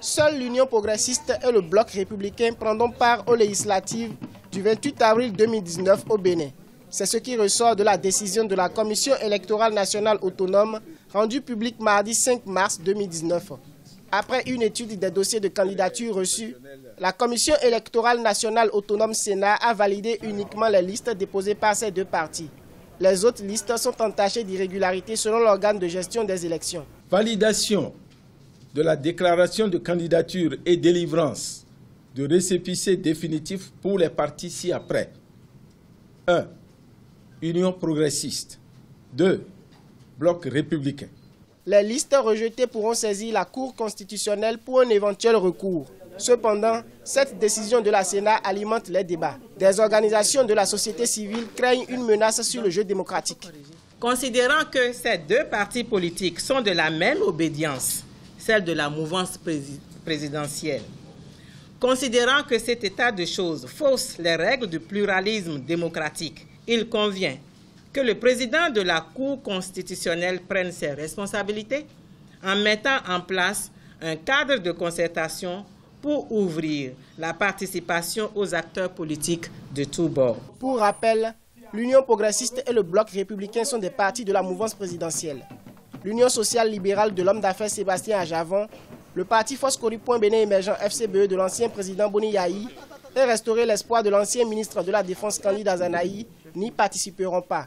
Seule l'Union progressiste et le Bloc républicain prendront part aux législatives du 28 avril 2019 au Bénin. C'est ce qui ressort de la décision de la Commission électorale nationale autonome rendue publique mardi 5 mars 2019. Après une étude des dossiers de candidature reçus, la Commission électorale nationale autonome Sénat a validé uniquement les listes déposées par ces deux partis. Les autres listes sont entachées d'irrégularités selon l'organe de gestion des élections. Validation de la déclaration de candidature et délivrance de récépissé définitif pour les partis ci-après. 1. Union progressiste. 2. Bloc républicain. Les listes rejetées pourront saisir la Cour constitutionnelle pour un éventuel recours. Cependant, cette décision de la Sénat alimente les débats. Des organisations de la société civile craignent une menace sur le jeu démocratique. Considérant que ces deux partis politiques sont de la même obédience, celle de la mouvance présidentielle, considérant que cet état de choses fausse les règles du pluralisme démocratique, il convient que le président de la Cour constitutionnelle prenne ses responsabilités en mettant en place un cadre de concertation pour ouvrir la participation aux acteurs politiques de tous bords. Pour rappel, l'Union progressiste et le Bloc républicain sont des partis de la mouvance présidentielle. L'Union sociale libérale de l'homme d'affaires Sébastien Ajavon, le parti Foscori.Bénin émergent FCBE de l'ancien président Boni Yahi et Restaurer l'espoir de l'ancien ministre de la Défense Kandi Dazanaï n'y participeront pas.